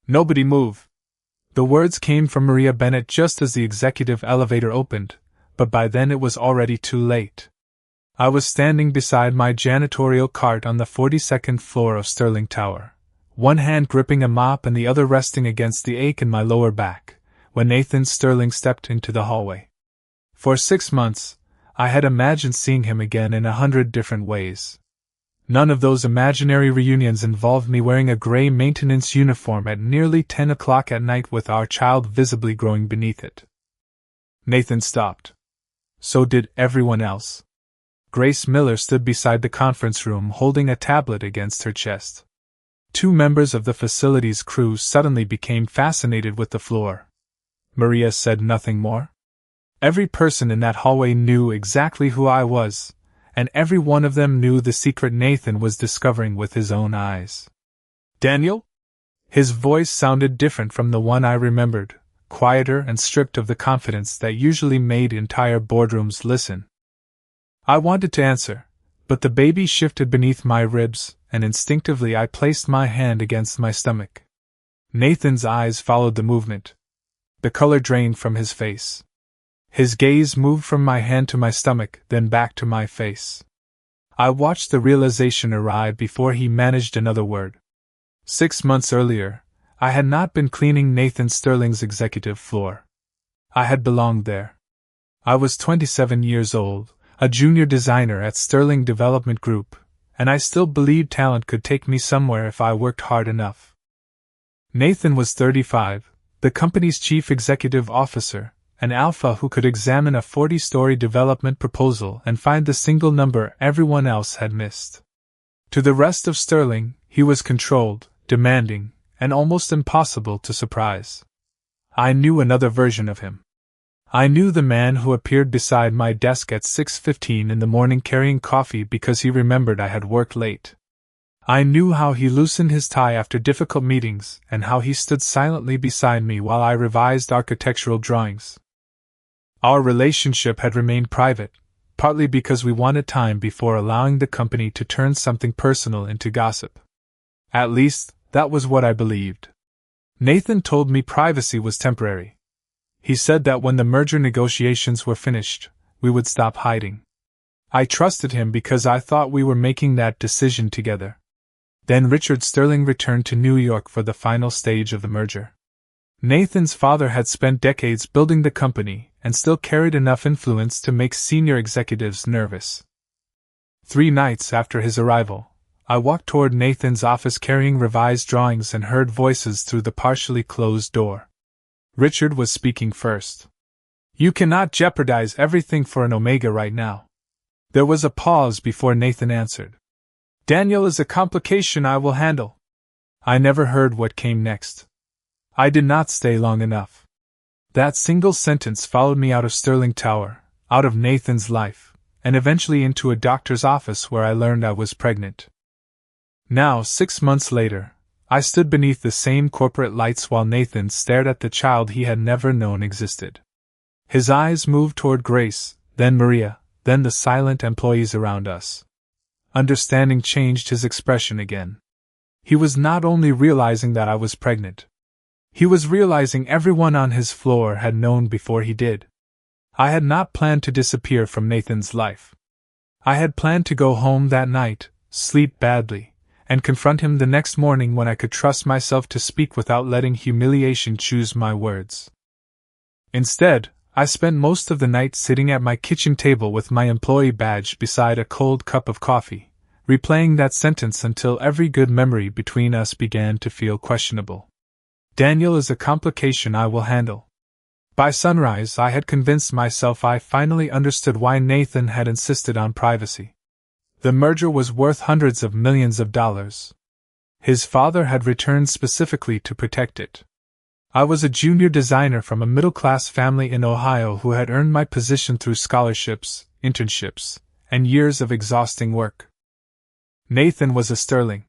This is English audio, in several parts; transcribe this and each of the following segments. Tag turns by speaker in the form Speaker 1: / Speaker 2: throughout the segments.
Speaker 1: Nobody move. The words came from Maria Bennett just as the executive elevator opened, but by then it was already too late. I was standing beside my janitorial cart on the 42nd floor of Sterling Tower, one hand gripping a mop and the other resting against the ache in my lower back, when Nathan Sterling stepped into the hallway. For 6 months, I had imagined seeing him again in 100 different ways. None of those imaginary reunions involved me wearing a gray maintenance uniform at nearly 10 o'clock at night with our child visibly growing beneath it. Nathan stopped. So did everyone else. Grace Miller stood beside the conference room holding a tablet against her chest. 2 members of the facility's crew suddenly became fascinated with the floor. Maria said nothing more. Every person in that hallway knew exactly who I was, and every one of them knew the secret Nathan was discovering with his own eyes. Daniel? His voice sounded different from the one I remembered, quieter and stripped of the confidence that usually made entire boardrooms listen. I wanted to answer, but the baby shifted beneath my ribs, and instinctively I placed my hand against my stomach. Nathan's eyes followed the movement. The color drained from his face. His gaze moved from my hand to my stomach, then back to my face. I watched the realization arrive before he managed another word. 6 months earlier, I had not been cleaning Nathan Sterling's executive floor. I had belonged there. I was 27 years old, a junior designer at Sterling Development Group, and I still believed talent could take me somewhere if I worked hard enough. Nathan was 35, the company's chief executive officer, an alpha who could examine a 40-story development proposal and find the single number everyone else had missed. To the rest of Sterling, he was controlled, demanding, and almost impossible to surprise. I knew another version of him. I knew the man who appeared beside my desk at 6:15 in the morning carrying coffee because he remembered I had worked late. I knew how he loosened his tie after difficult meetings and how he stood silently beside me while I revised architectural drawings. Our relationship had remained private, partly because we wanted time before allowing the company to turn something personal into gossip. At least, that was what I believed. Nathan told me privacy was temporary. He said that when the merger negotiations were finished, we would stop hiding. I trusted him because I thought we were making that decision together. Then Richard Sterling returned to New York for the final stage of the merger. Nathan's father had spent decades building the company and still carried enough influence to make senior executives nervous. 3 nights after his arrival, I walked toward Nathan's office carrying revised drawings and heard voices through the partially closed door. Richard was speaking first. "You cannot jeopardize everything for an Omega right now." There was a pause before Nathan answered. "Daniel is a complication I will handle." I never heard what came next. I did not stay long enough. That single sentence followed me out of Sterling Tower, out of Nathan's life, and eventually into a doctor's office where I learned I was pregnant. Now, 6 months later, I stood beneath the same corporate lights while Nathan stared at the child he had never known existed. His eyes moved toward Grace, then Maria, then the silent employees around us. Understanding changed his expression again. He was not only realizing that I was pregnant. He was realizing everyone on his floor had known before he did. I had not planned to disappear from Nathan's life. I had planned to go home that night, sleep badly, and confront him the next morning when I could trust myself to speak without letting humiliation choose my words. Instead, I spent most of the night sitting at my kitchen table with my employee badge beside a cold cup of coffee, replaying that sentence until every good memory between us began to feel questionable. Daniel is a complication I will handle. By sunrise, I had convinced myself I finally understood why Nathan had insisted on privacy. The merger was worth hundreds of millions of dollars. His father had returned specifically to protect it. I was a junior designer from a middle-class family in Ohio who had earned my position through scholarships, internships, and years of exhausting work. Nathan was a Sterling.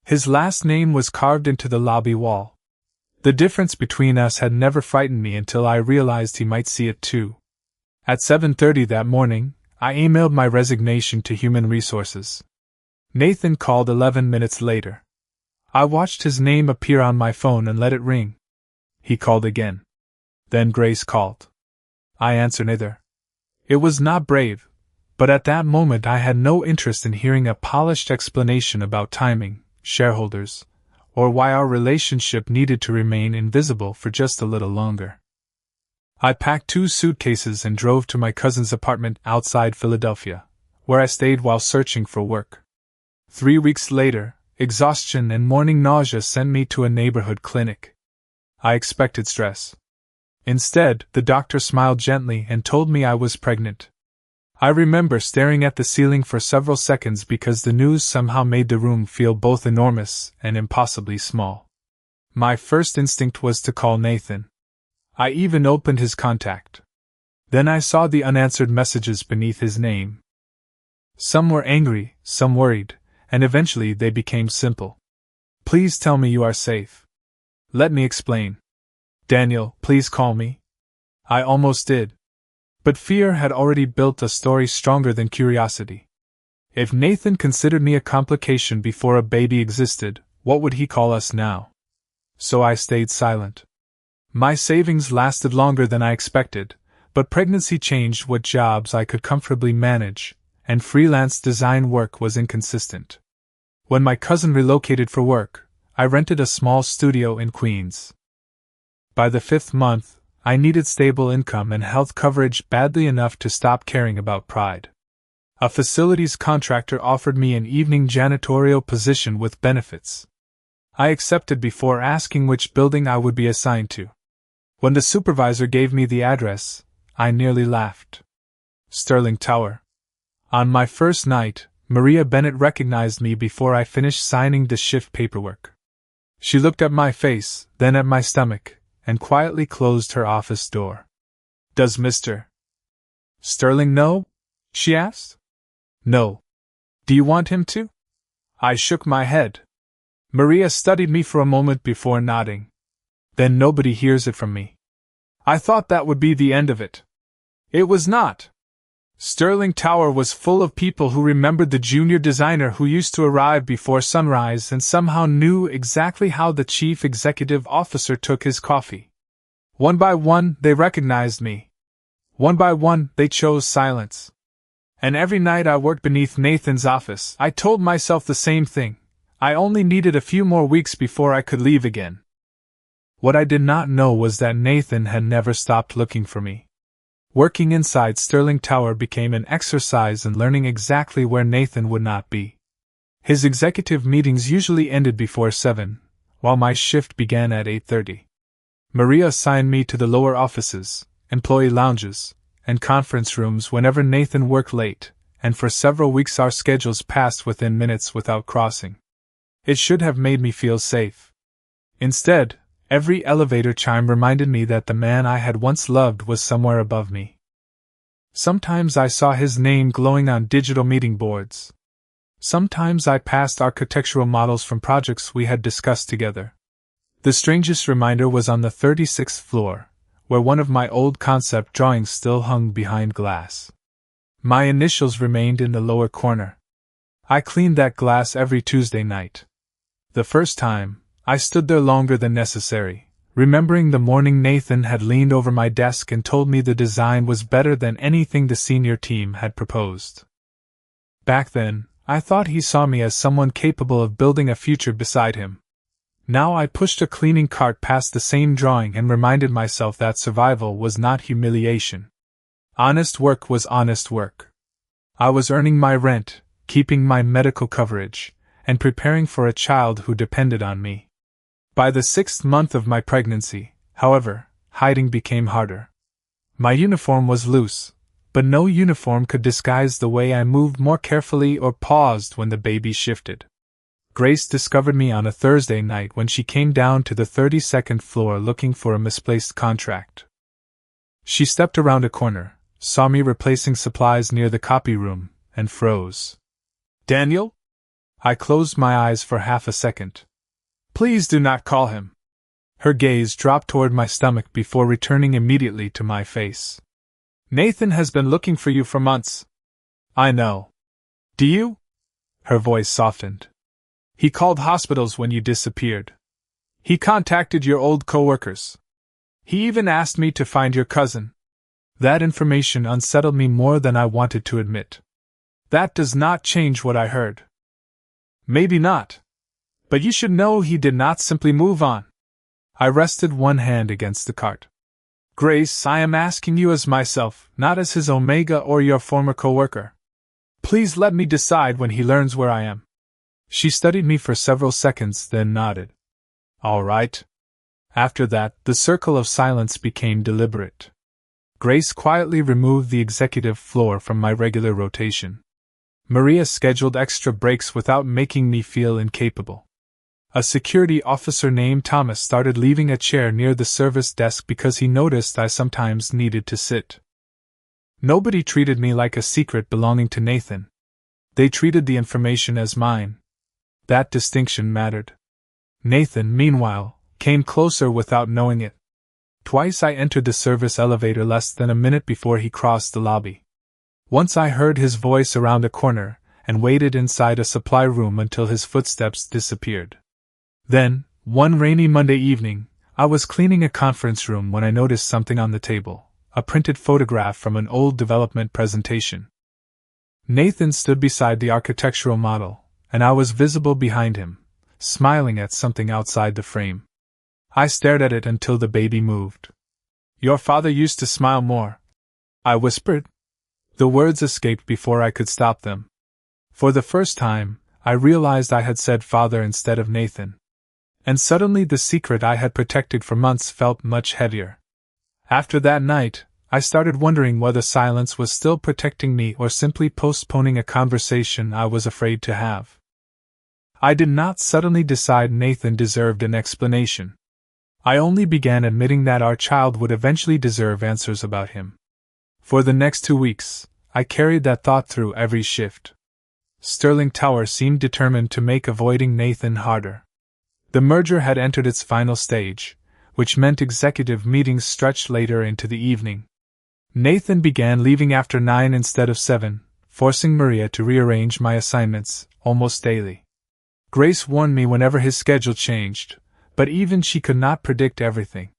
Speaker 1: His last name was carved into the lobby wall. The difference between us had never frightened me until I realized he might see it too. At 7:30 that morning, I emailed my resignation to Human Resources. Nathan called 11 minutes later. I watched his name appear on my phone and let it ring. He called again. Then Grace called. I answered neither. It was not brave, but at that moment I had no interest in hearing a polished explanation about timing, shareholders, or why our relationship needed to remain invisible for just a little longer. I packed 2 suitcases and drove to my cousin's apartment outside Philadelphia, where I stayed while searching for work. 3 weeks later, exhaustion and morning nausea sent me to a neighborhood clinic. I expected stress. Instead, the doctor smiled gently and told me I was pregnant. I remember staring at the ceiling for several seconds because the news somehow made the room feel both enormous and impossibly small. My first instinct was to call Nathan. I even opened his contact. Then I saw the unanswered messages beneath his name. Some were angry, some worried, and eventually they became simple. Please tell me you are safe. Let me explain. Daniel, please call me. I almost did. But fear had already built a story stronger than curiosity. If Nathan considered me a complication before a baby existed, what would he call us now? So I stayed silent. My savings lasted longer than I expected, but pregnancy changed what jobs I could comfortably manage, and freelance design work was inconsistent. When my cousin relocated for work, I rented a small studio in Queens. By the 5th month, I needed stable income and health coverage badly enough to stop caring about pride. A facilities contractor offered me an evening janitorial position with benefits. I accepted before asking which building I would be assigned to. When the supervisor gave me the address, I nearly laughed. Sterling Tower. On my first night, Maria Bennett recognized me before I finished signing the shift paperwork. She looked at my face, then at my stomach, and quietly closed her office door. Does Mr. Sterling know? She asked. No. Do you want him to? I shook my head. Maria studied me for a moment before nodding. Then nobody hears it from me. I thought that would be the end of it. It was not. Sterling Tower was full of people who remembered the junior designer who used to arrive before sunrise and somehow knew exactly how the chief executive officer took his coffee. One by one, they recognized me. One by one, they chose silence. And every night I worked beneath Nathan's office, I told myself the same thing. I only needed a few more weeks before I could leave again. What I did not know was that Nathan had never stopped looking for me. Working inside Sterling Tower became an exercise in learning exactly where Nathan would not be. His executive meetings usually ended before 7, while my shift began at 8:30. Maria assigned me to the lower offices, employee lounges, and conference rooms whenever Nathan worked late, and for several weeks our schedules passed within minutes without crossing. It should have made me feel safe. Instead, every elevator chime reminded me that the man I had once loved was somewhere above me. Sometimes I saw his name glowing on digital meeting boards. Sometimes I passed architectural models from projects we had discussed together. The strangest reminder was on the 36th floor, where one of my old concept drawings still hung behind glass. My initials remained in the lower corner. I cleaned that glass every Tuesday night. The first time, I stood there longer than necessary, remembering the morning Nathan had leaned over my desk and told me the design was better than anything the senior team had proposed. Back then, I thought he saw me as someone capable of building a future beside him. Now I pushed a cleaning cart past the same drawing and reminded myself that survival was not humiliation. Honest work was honest work. I was earning my rent, keeping my medical coverage, and preparing for a child who depended on me. By the 6th month of my pregnancy, however, hiding became harder. My uniform was loose, but no uniform could disguise the way I moved more carefully or paused when the baby shifted. Grace discovered me on a Thursday night when she came down to the 32nd floor looking for a misplaced contract. She stepped around a corner, saw me replacing supplies near the copy room, and froze. Daniel? I closed my eyes for half a second. Please do not call him. Her gaze dropped toward my stomach before returning immediately to my face. Nathan has been looking for you for months. I know. Do you? Her voice softened. He called hospitals when you disappeared. He contacted your old coworkers. He even asked me to find your cousin. That information unsettled me more than I wanted to admit. That does not change what I heard. Maybe not. But you should know he did not simply move on. I rested one hand against the cart. Grace, I am asking you as myself, not as his Omega or your former coworker. Please let me decide when he learns where I am. She studied me for several seconds, then nodded. All right. After that, the circle of silence became deliberate. Grace quietly removed the executive floor from my regular rotation. Maria scheduled extra breaks without making me feel incapable. A security officer named Thomas started leaving a chair near the service desk because he noticed I sometimes needed to sit. Nobody treated me like a secret belonging to Nathan. They treated the information as mine. That distinction mattered. Nathan, meanwhile, came closer without knowing it. Twice I entered the service elevator less than a minute before he crossed the lobby. Once I heard his voice around a corner, and waited inside a supply room until his footsteps disappeared. Then, one rainy Monday evening, I was cleaning a conference room when I noticed something on the table, a printed photograph from an old development presentation. Nathan stood beside the architectural model, and I was visible behind him, smiling at something outside the frame. I stared at it until the baby moved. Your father used to smile more, I whispered. The words escaped before I could stop them. For the first time, I realized I had said father instead of Nathan. And suddenly the secret I had protected for months felt much heavier. After that night, I started wondering whether silence was still protecting me or simply postponing a conversation I was afraid to have. I did not suddenly decide Nathan deserved an explanation. I only began admitting that our child would eventually deserve answers about him. For the next 2 weeks, I carried that thought through every shift. Sterling Tower seemed determined to make avoiding Nathan harder. The merger had entered its final stage, which meant executive meetings stretched later into the evening. Nathan began leaving after 9 instead of 7, forcing Maria to rearrange my assignments, almost daily. Grace warned me whenever his schedule changed, but even she could not predict everything.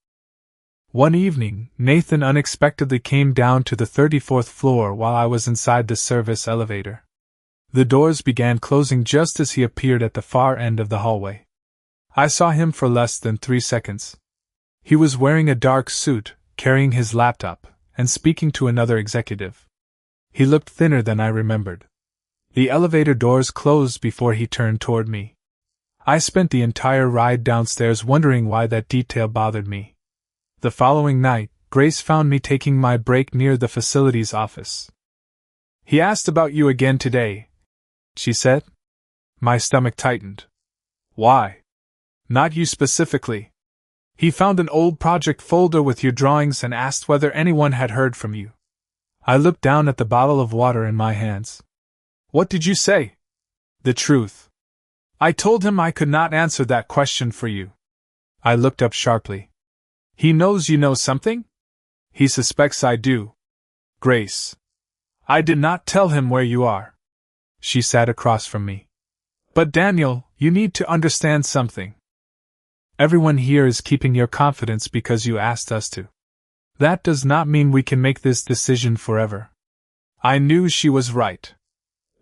Speaker 1: One evening, Nathan unexpectedly came down to the 34th floor while I was inside the service elevator. The doors began closing just as he appeared at the far end of the hallway. I saw him for less than 3 seconds. He was wearing a dark suit, carrying his laptop, and speaking to another executive. He looked thinner than I remembered. The elevator doors closed before he turned toward me. I spent the entire ride downstairs wondering why that detail bothered me. The following night, Grace found me taking my break near the facilities office. He asked about you again today, she said. My stomach tightened. Why? Not you specifically. He found an old project folder with your drawings and asked whether anyone had heard from you. I looked down at the bottle of water in my hands. What did you say? The truth. I told him I could not answer that question for you. I looked up sharply. He knows you know something? He suspects I do. Grace. I did not tell him where you are. She sat across from me. But Daniel, you need to understand something. Everyone here is keeping your confidence because you asked us to. That does not mean we can make this decision forever. I knew she was right.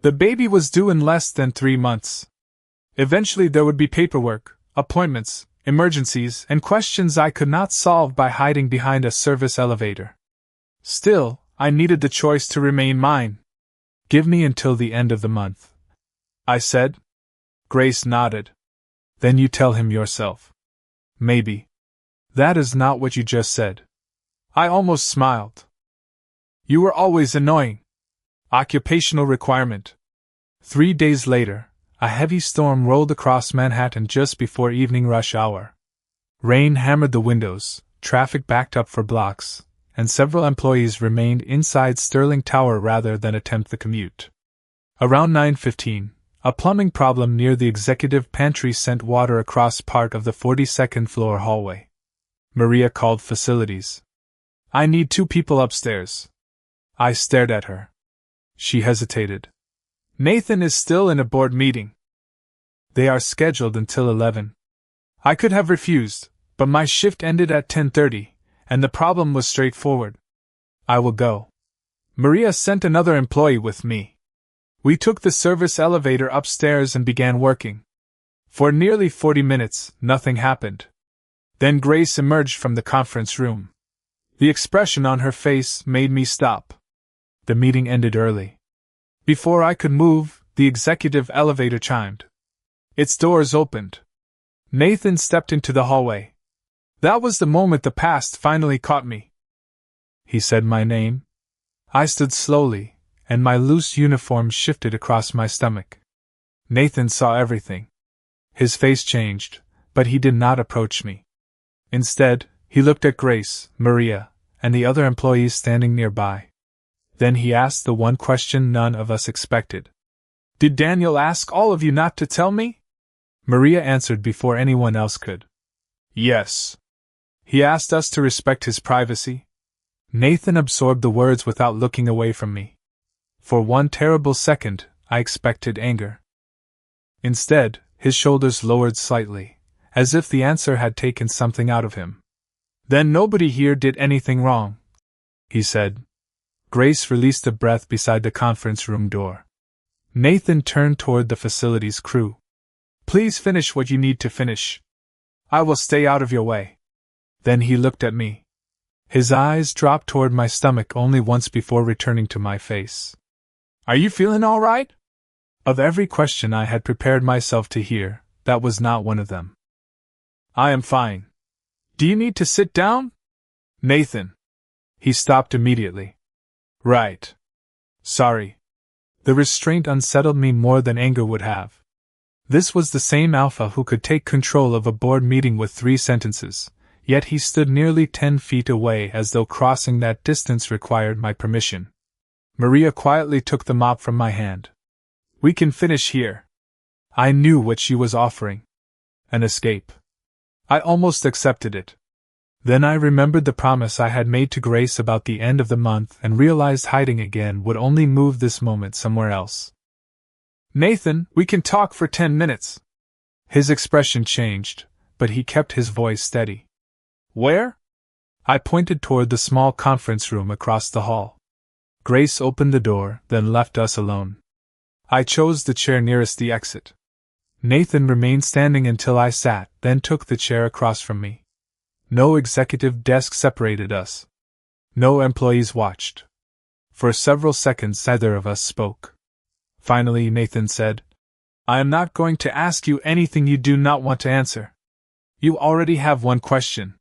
Speaker 1: The baby was due in less than 3 months. Eventually there would be paperwork, appointments, emergencies, and questions I could not solve by hiding behind a service elevator. Still, I needed the choice to remain mine. Give me until the end of the month, I said. Grace nodded. Then you tell him yourself. Maybe. That is not what you just said. I almost smiled. You were always annoying. Occupational requirement. 3 days later, a heavy storm rolled across Manhattan just before evening rush hour. Rain hammered the windows, traffic backed up for blocks, and several employees remained inside Sterling Tower rather than attempt the commute. Around 9:15, a plumbing problem near the executive pantry sent water across part of the 42nd floor hallway. Maria called facilities. I need 2 people upstairs. I stared at her. She hesitated. Nathan is still in a board meeting. They are scheduled until 11. I could have refused, but my shift ended at 10:30, and the problem was straightforward. I will go. Maria sent another employee with me. We took the service elevator upstairs and began working. For nearly 40 minutes, nothing happened. Then Grace emerged from the conference room. The expression on her face made me stop. The meeting ended early. Before I could move, the executive elevator chimed. Its doors opened. Nathan stepped into the hallway. That was the moment the past finally caught me. He said my name. I stood slowly, and my loose uniform shifted across my stomach. Nathan saw everything. His face changed, but he did not approach me. Instead, he looked at Grace, Maria, and the other employees standing nearby. Then he asked the one question none of us expected. Did Daniel ask all of you not to tell me? Maria answered before anyone else could. Yes. He asked us to respect his privacy. Nathan absorbed the words without looking away from me. For one terrible second, I expected anger. Instead, his shoulders lowered slightly, as if the answer had taken something out of him. Then nobody here did anything wrong, he said. Grace released a breath beside the conference room door. Nathan turned toward the facility's crew. Please finish what you need to finish. I will stay out of your way. Then he looked at me. His eyes dropped toward my stomach only once before returning to my face. Are you feeling all right? Of every question I had prepared myself to hear, that was not one of them. I am fine. Do you need to sit down? Nathan. He stopped immediately. Right. Sorry. The restraint unsettled me more than anger would have. This was the same alpha who could take control of a board meeting with 3 sentences, yet he stood nearly 10 feet away as though crossing that distance required my permission. Maria quietly took the mop from my hand. We can finish here. I knew what she was offering. An escape. I almost accepted it. Then I remembered the promise I had made to Grace about the end of the month and realized hiding again would only move this moment somewhere else. Nathan, we can talk for 10 minutes. His expression changed, but he kept his voice steady. Where? I pointed toward the small conference room across the hall. Grace opened the door, then left us alone. I chose the chair nearest the exit. Nathan remained standing until I sat, then took the chair across from me. No executive desk separated us. No employees watched. For several seconds neither of us spoke. Finally, Nathan said, I am not going to ask you anything you do not want to answer. You already have one question.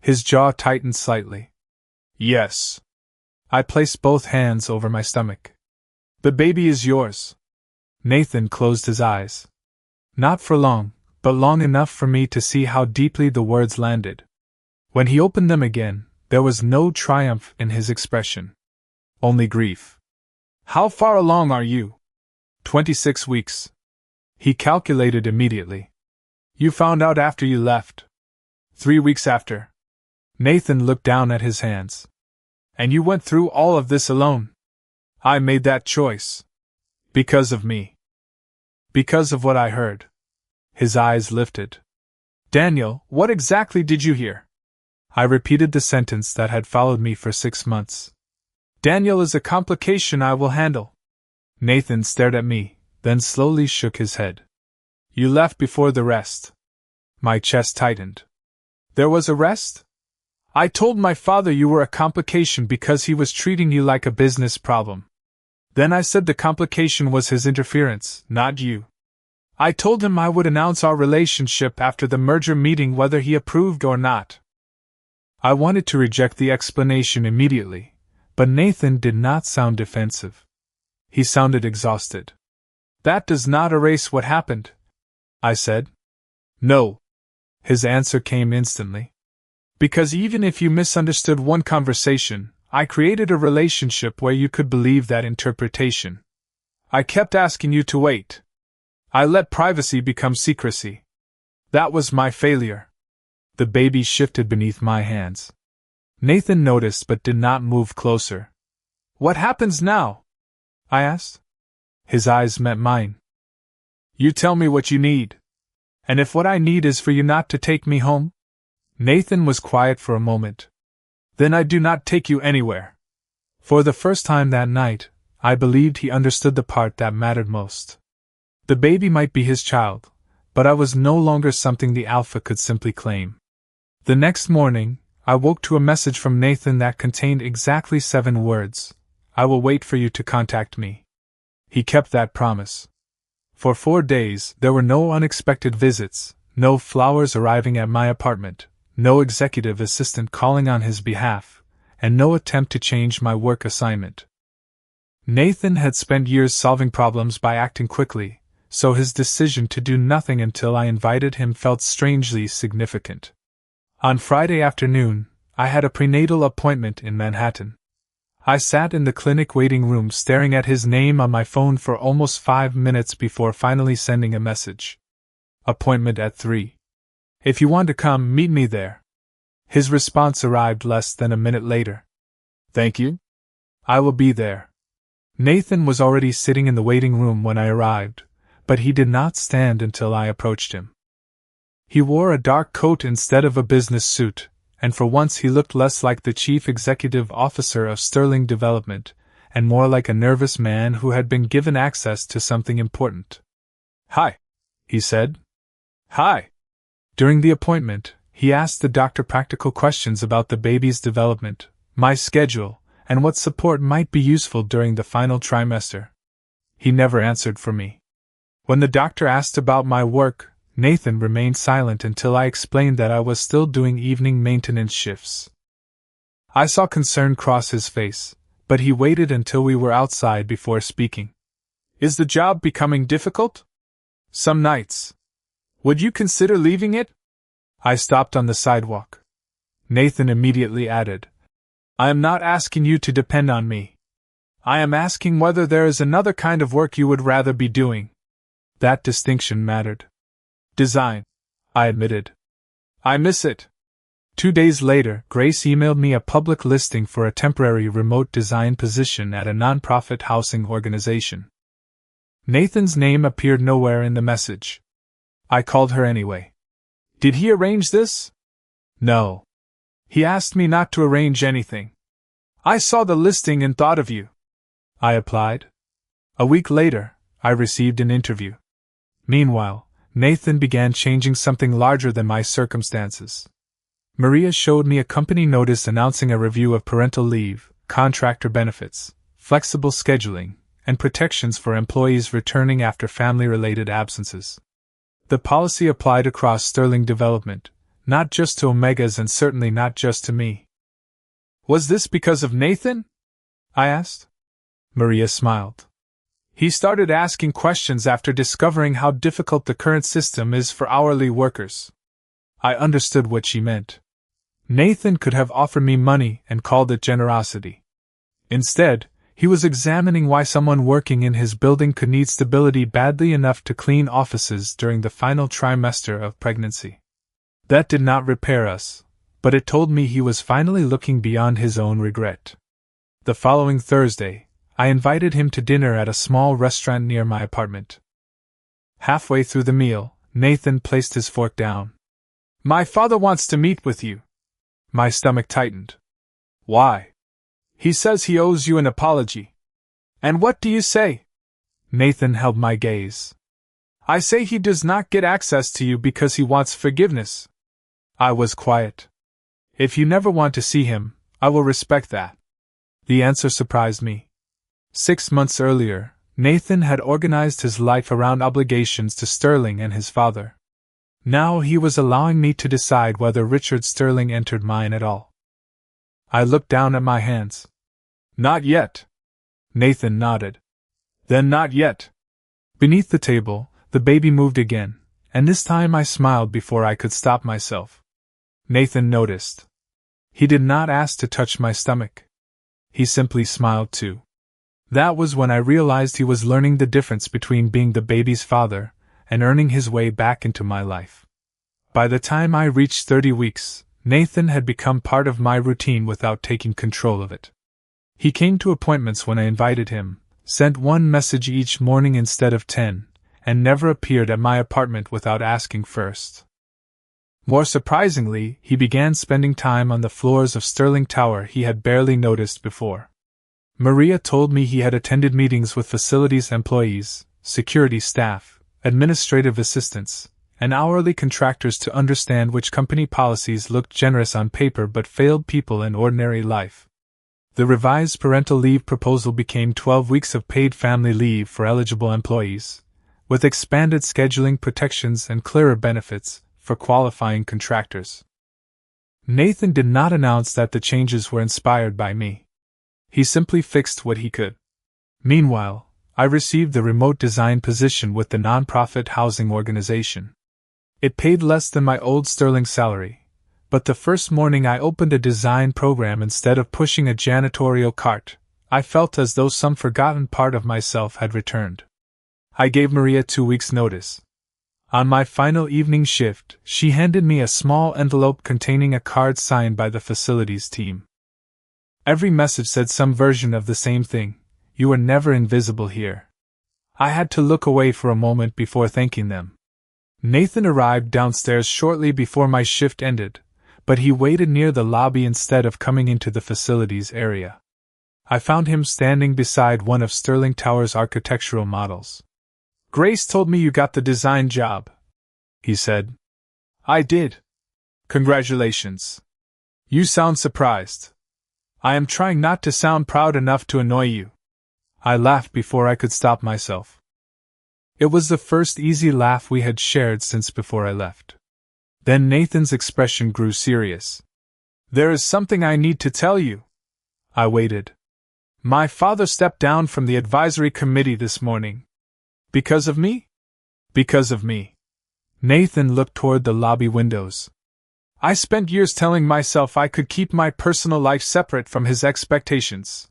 Speaker 1: His jaw tightened slightly. Yes. I placed both hands over my stomach. The baby is yours. Nathan closed his eyes. Not for long, but long enough for me to see how deeply the words landed. When he opened them again, there was no triumph in his expression. Only grief. How far along are you? 26 weeks. He calculated immediately. You found out after you left. 3 weeks after. Nathan looked down at his hands. And you went through all of this alone. I made that choice. Because of me. Because of what I heard. His eyes lifted. Daniel, what exactly did you hear? I repeated the sentence that had followed me for 6 months. Daniel is a complication I will handle. Nathan stared at me, then slowly shook his head. You left before the rest. My chest tightened. There was a rest? I told my father you were a complication because he was treating you like a business problem. Then I said the complication was his interference, not you. I told him I would announce our relationship after the merger meeting whether he approved or not. I wanted to reject the explanation immediately, but Nathan did not sound defensive. He sounded exhausted. That does not erase what happened, I said. No. His answer came instantly. Because even if you misunderstood one conversation, I created a relationship where you could believe that interpretation. I kept asking you to wait. I let privacy become secrecy. That was my failure. The baby shifted beneath my hands. Nathan noticed but did not move closer. What happens now? I asked. His eyes met mine. You tell me what you need. And if what I need is for you not to take me home? Nathan was quiet for a moment. Then I do not take you anywhere. For the first time that night, I believed he understood the part that mattered most. The baby might be his child, but I was no longer something the alpha could simply claim. The next morning, I woke to a message from Nathan that contained exactly 7 words. I will wait for you to contact me. He kept that promise. For 4 days, there were no unexpected visits, no flowers arriving at my apartment, no executive assistant calling on his behalf, and no attempt to change my work assignment. Nathan had spent years solving problems by acting quickly, so his decision to do nothing until I invited him felt strangely significant. On Friday afternoon, I had a prenatal appointment in Manhattan. I sat in the clinic waiting room staring at his name on my phone for almost 5 minutes before finally sending a message. Appointment at 3. If you want to come, meet me there. His response arrived less than a minute later. Thank you. I will be there. Nathan was already sitting in the waiting room when I arrived, but he did not stand until I approached him. He wore a dark coat instead of a business suit, and for once he looked less like the chief executive officer of Sterling Development, and more like a nervous man who had been given access to something important. Hi, he said. Hi. During the appointment, he asked the doctor practical questions about the baby's development, my schedule, and what support might be useful during the final trimester. He never answered for me. When the doctor asked about my work, Nathan remained silent until I explained that I was still doing evening maintenance shifts. I saw concern cross his face, but he waited until we were outside before speaking. Is the job becoming difficult? Some nights. Would you consider leaving it? I stopped on the sidewalk. Nathan immediately added, I am not asking you to depend on me. I am asking whether there is another kind of work you would rather be doing. That distinction mattered. Design, I admitted. I miss it. 2 days later, Grace emailed me a public listing for a temporary remote design position at a nonprofit housing organization. Nathan's name appeared nowhere in the message. I called her anyway. Did he arrange this? No. He asked me not to arrange anything. I saw the listing and thought of you. I applied. A week later, I received an interview. Meanwhile, Nathan began changing something larger than my circumstances. Maria showed me a company notice announcing a review of parental leave, contractor benefits, flexible scheduling, and protections for employees returning after family-related absences. The policy applied across Sterling Development, not just to Omegas and certainly not just to me. Was this because of Nathan? I asked. Maria smiled. He started asking questions after discovering how difficult the current system is for hourly workers. I understood what she meant. Nathan could have offered me money and called it generosity. Instead, he was examining why someone working in his building could need stability badly enough to clean offices during the final trimester of pregnancy. That did not repair us, but it told me he was finally looking beyond his own regret. The following Thursday, I invited him to dinner at a small restaurant near my apartment. Halfway through the meal, Nathan placed his fork down. My father wants to meet with you. My stomach tightened. Why? He says he owes you an apology. And what do you say? Nathan held my gaze. I say he does not get access to you because he wants forgiveness. I was quiet. If you never want to see him, I will respect that. The answer surprised me. 6 months earlier, Nathan had organized his life around obligations to Sterling and his father. Now he was allowing me to decide whether Richard Sterling entered mine at all. I looked down at my hands. Not yet. Nathan nodded. Then not yet. Beneath the table, the baby moved again, and this time I smiled before I could stop myself. Nathan noticed. He did not ask to touch my stomach. He simply smiled too. That was when I realized he was learning the difference between being the baby's father and earning his way back into my life. By the time I reached 30 weeks, Nathan had become part of my routine without taking control of it. He came to appointments when I invited him, sent one message each morning instead of 10, and never appeared at my apartment without asking first. More surprisingly, he began spending time on the floors of Sterling Tower he had barely noticed before. Maria told me he had attended meetings with facilities employees, security staff, administrative assistants, and hourly contractors to understand which company policies looked generous on paper but failed people in ordinary life. The revised parental leave proposal became 12 weeks of paid family leave for eligible employees, with expanded scheduling protections and clearer benefits for qualifying contractors. Nathan did not announce that the changes were inspired by me. He simply fixed what he could. Meanwhile, I received the remote design position with the nonprofit housing organization. It paid less than my old sterling salary, but the first morning I opened a design program instead of pushing a janitorial cart, I felt as though some forgotten part of myself had returned. I gave Maria 2 weeks' notice. On my final evening shift, she handed me a small envelope containing a card signed by the facilities team. Every message said some version of the same thing: "You are never invisible here." I had to look away for a moment before thanking them. Nathan arrived downstairs shortly before my shift ended, but he waited near the lobby instead of coming into the facilities area. I found him standing beside one of Sterling Tower's architectural models. "Grace told me you got the design job," he said. "I did. Congratulations. You sound surprised." "I am trying not to sound proud enough to annoy you." I laughed before I could stop myself. It was the first easy laugh we had shared since before I left. Then Nathan's expression grew serious. "There is something I need to tell you." I waited. "My father stepped down from the advisory committee this morning." "Because of me?" "Because of me." Nathan looked toward the lobby windows. "I spent years telling myself I could keep my personal life separate from his expectations.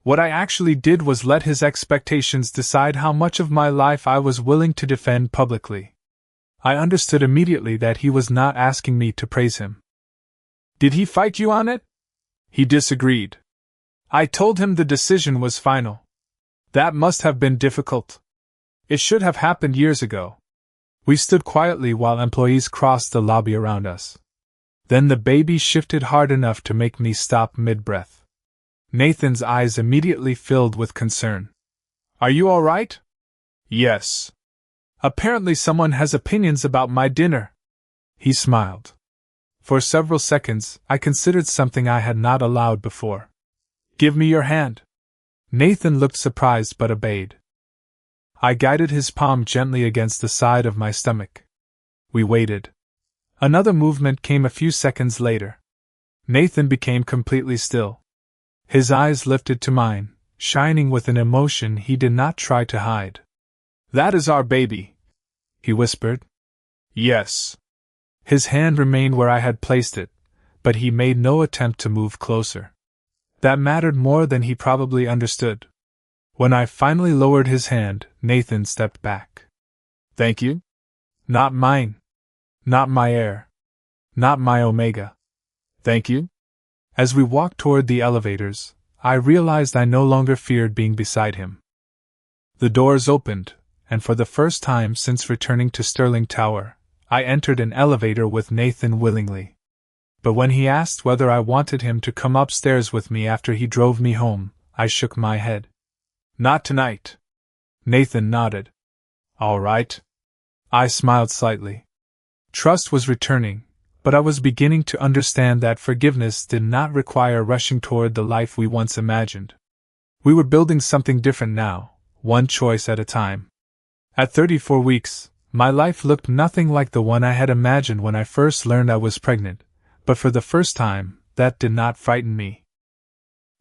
Speaker 1: What I actually did was let his expectations decide how much of my life I was willing to defend publicly." I understood immediately that he was not asking me to praise him. "Did he fight you on it?" "He disagreed. I told him the decision was final." "That must have been difficult." "It should have happened years ago." We stood quietly while employees crossed the lobby around us. Then the baby shifted hard enough to make me stop mid-breath. Nathan's eyes immediately filled with concern. "Are you all right?" "Yes." "Apparently someone has opinions about my dinner." He smiled. For several seconds, I considered something I had not allowed before. "Give me your hand." Nathan looked surprised but obeyed. I guided his palm gently against the side of my stomach. We waited. Another movement came a few seconds later. Nathan became completely still. His eyes lifted to mine, shining with an emotion he did not try to hide. "That is our baby," he whispered. "Yes." His hand remained where I had placed it, but he made no attempt to move closer. That mattered more than he probably understood. When I finally lowered his hand, Nathan stepped back. "Thank you? Not mine. Not my heir. Not my omega. Thank you?" As we walked toward the elevators, I realized I no longer feared being beside him. The doors opened, and for the first time since returning to Sterling Tower, I entered an elevator with Nathan willingly. But when he asked whether I wanted him to come upstairs with me after he drove me home, I shook my head. "Not tonight." Nathan nodded. "All right." I smiled slightly. Trust was returning, but I was beginning to understand that forgiveness did not require rushing toward the life we once imagined. We were building something different now, one choice at a time. At 34 weeks, my life looked nothing like the one I had imagined when I first learned I was pregnant, but for the first time, that did not frighten me.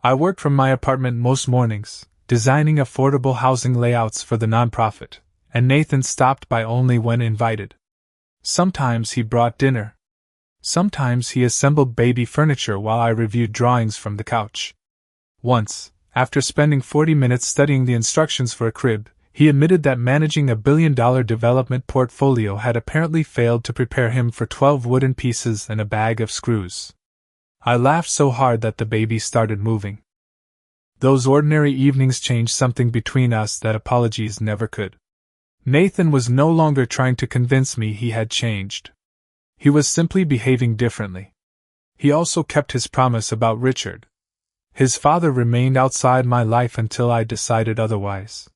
Speaker 1: I worked from my apartment most mornings, designing affordable housing layouts for the nonprofit, and Nathan stopped by only when invited. Sometimes he brought dinner. Sometimes he assembled baby furniture while I reviewed drawings from the couch. Once, after spending 40 minutes studying the instructions for a crib, he admitted that managing a billion-dollar development portfolio had apparently failed to prepare him for 12 wooden pieces and a bag of screws. I laughed so hard that the baby started moving. Those ordinary evenings changed something between us that apologies never could. Nathan was no longer trying to convince me he had changed. He was simply behaving differently. He also kept his promise about Richard. His father remained outside my life until I decided otherwise.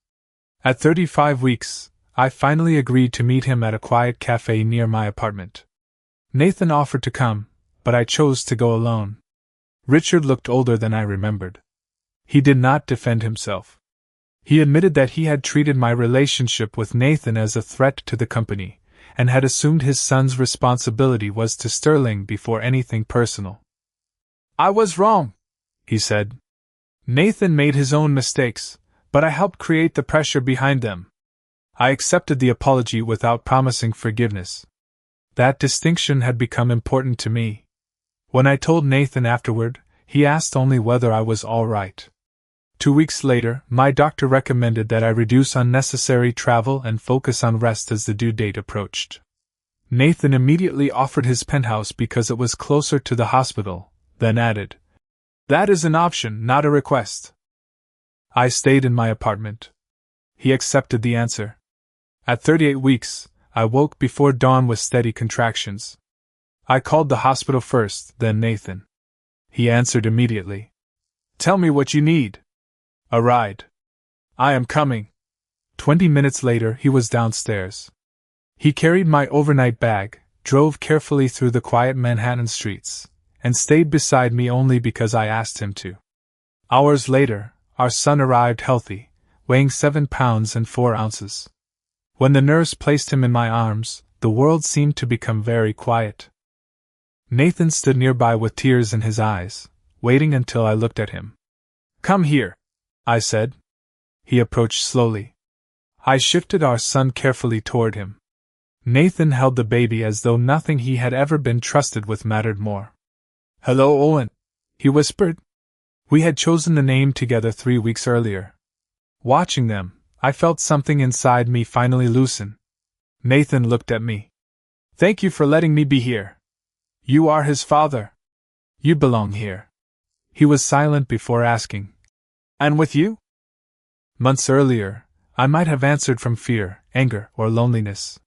Speaker 1: At 35 weeks, I finally agreed to meet him at a quiet cafe near my apartment. Nathan offered to come, but I chose to go alone. Richard looked older than I remembered. He did not defend himself. He admitted that he had treated my relationship with Nathan as a threat to the company, and had assumed his son's responsibility was to Sterling before anything personal. "I was wrong," he said. "Nathan made his own mistakes, but I helped create the pressure behind them." I accepted the apology without promising forgiveness. That distinction had become important to me. When I told Nathan afterward, he asked only whether I was all right. 2 weeks later, my doctor recommended that I reduce unnecessary travel and focus on rest as the due date approached. Nathan immediately offered his penthouse because it was closer to the hospital, then added, "That is an option, not a request." I stayed in my apartment. He accepted the answer. At 38 weeks, I woke before dawn with steady contractions. I called the hospital first, then Nathan. He answered immediately. "Tell me what you need." "A ride." "I am coming." 20 minutes later, he was downstairs. He carried my overnight bag, drove carefully through the quiet Manhattan streets, and stayed beside me only because I asked him to. Hours later, our son arrived healthy, weighing 7 pounds and 4 ounces. When the nurse placed him in my arms, the world seemed to become very quiet. Nathan stood nearby with tears in his eyes, waiting until I looked at him. "Come here," I said. He approached slowly. I shifted our son carefully toward him. Nathan held the baby as though nothing he had ever been trusted with mattered more. "Hello, Owen," he whispered. We had chosen the name together 3 weeks earlier. Watching them, I felt something inside me finally loosen. Nathan looked at me. "Thank you for letting me be here. You are his father. You belong here." He was silent before asking, "And with you?" Months earlier, I might have answered from fear, anger, or loneliness.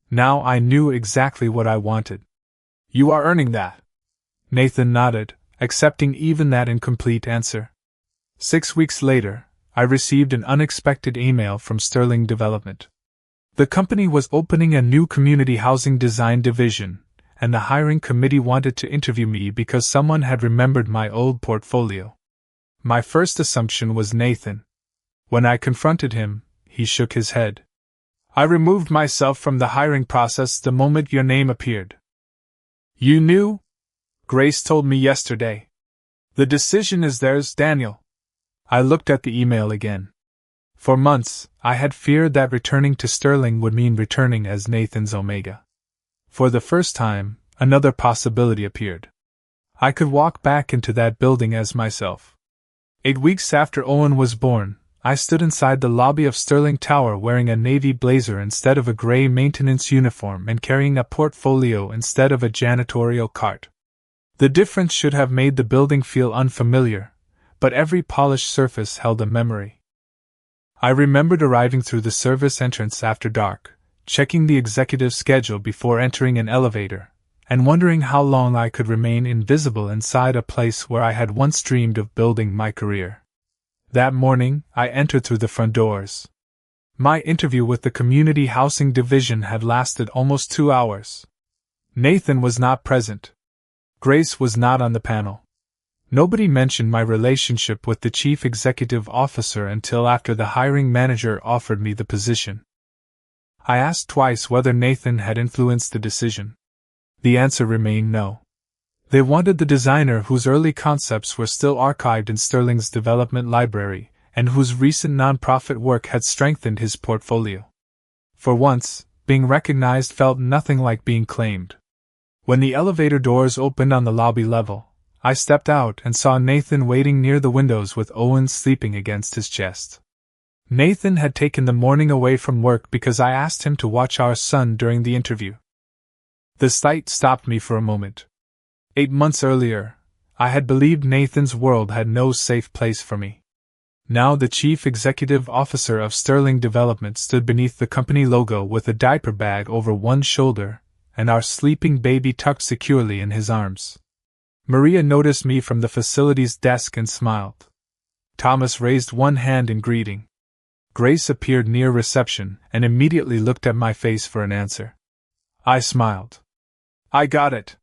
Speaker 1: Now I knew exactly what I wanted. "You are earning that." Nathan nodded, accepting even that incomplete answer. 6 weeks later, I received an unexpected email from Sterling Development. The company was opening a new community housing design division, and the hiring committee wanted to interview me because someone had remembered my old portfolio. My first assumption was Nathan. When I confronted him, he shook his head. "I removed myself from the hiring process the moment your name appeared." "You knew?" "Grace told me yesterday." "The decision is theirs, Daniel." I looked at the email again. For months, I had feared that returning to Sterling would mean returning as Nathan's Omega. For the first time, another possibility appeared. I could walk back into that building as myself. 8 weeks after Owen was born, I stood inside the lobby of Sterling Tower wearing a navy blazer instead of a gray maintenance uniform and carrying a portfolio instead of a janitorial cart. The difference should have made the building feel unfamiliar, but every polished surface held a memory. I remembered arriving through the service entrance after dark, checking the executive schedule before entering an elevator, and wondering how long I could remain invisible inside a place where I had once dreamed of building my career. That morning, I entered through the front doors. My interview with the Community Housing Division had lasted almost 2 hours. Nathan was not present. Grace was not on the panel. Nobody mentioned my relationship with the chief executive officer until after the hiring manager offered me the position. I asked twice whether Nathan had influenced the decision. The answer remained no. They wanted the designer whose early concepts were still archived in Sterling's development library, and whose recent nonprofit work had strengthened his portfolio. For once, being recognized felt nothing like being claimed. When the elevator doors opened on the lobby level, I stepped out and saw Nathan waiting near the windows with Owen sleeping against his chest. Nathan had taken the morning away from work because I asked him to watch our son during the interview. The sight stopped me for a moment. 8 months earlier, I had believed Nathan's world had no safe place for me. Now the chief executive officer of Sterling Development stood beneath the company logo with a diaper bag over one shoulder and our sleeping baby tucked securely in his arms. Maria noticed me from the facility's desk and smiled. Thomas raised one hand in greeting. Grace appeared near reception and immediately looked at my face for an answer. I smiled. I got it.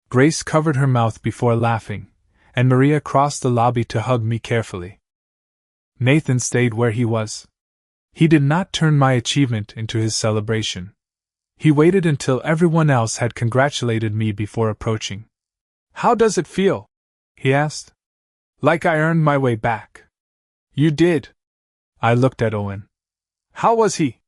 Speaker 1: Grace covered her mouth before laughing, and Maria crossed the lobby to hug me carefully. Nathan stayed where he was. He did not turn my achievement into his celebration. He waited until everyone else had congratulated me before approaching. How does it feel? He asked. Like I earned my way back. You did. I looked at Owen. How was he?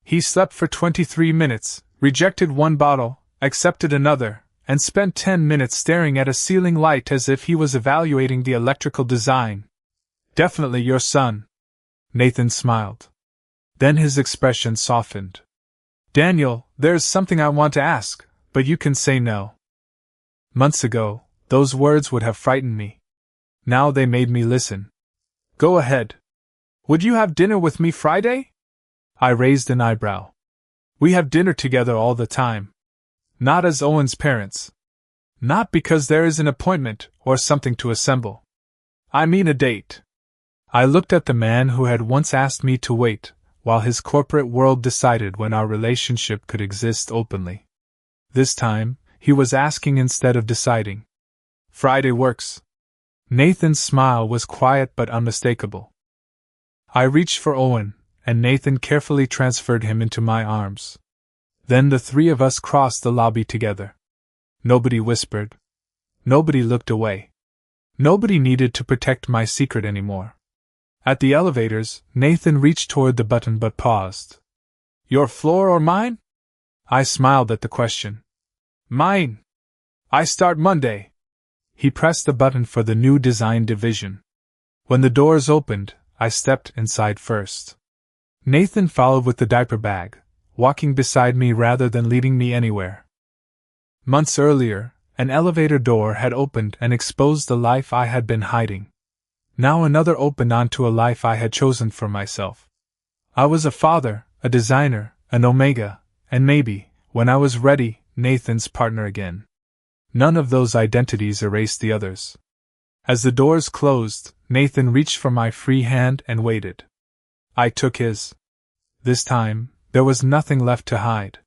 Speaker 1: He slept for 23 minutes, rejected one bottle, accepted another, and spent 10 minutes staring at a ceiling light as if he was evaluating the electrical design. Definitely your son. Nathan smiled. Then his expression softened. Daniel, there's something I want to ask, but you can say no. Months ago, those words would have frightened me. Now they made me listen. Go ahead. Would you have dinner with me Friday? I raised an eyebrow. We have dinner together all the time. Not as Owen's parents. Not because there is an appointment or something to assemble. I mean a date. I looked at the man who had once asked me to wait, while his corporate world decided when our relationship could exist openly. This time, he was asking instead of deciding. Friday works. Nathan's smile was quiet but unmistakable. I reached for Owen, and Nathan carefully transferred him into my arms. Then the three of us crossed the lobby together. Nobody whispered. Nobody looked away. Nobody needed to protect my secret anymore. At the elevators, Nathan reached toward the button but paused. Your floor or mine? I smiled at the question. Mine. I start Monday. He pressed the button for the new design division. When the doors opened, I stepped inside first. Nathan followed with the diaper bag, walking beside me rather than leading me anywhere. Months earlier, an elevator door had opened and exposed the life I had been hiding. Now another opened onto a life I had chosen for myself. I was a father, a designer, an omega, and maybe, when I was ready, Nathan's partner again. None of those identities erased the others. As the doors closed, Nathan reached for my free hand and waited. I took his. This time, there was nothing left to hide.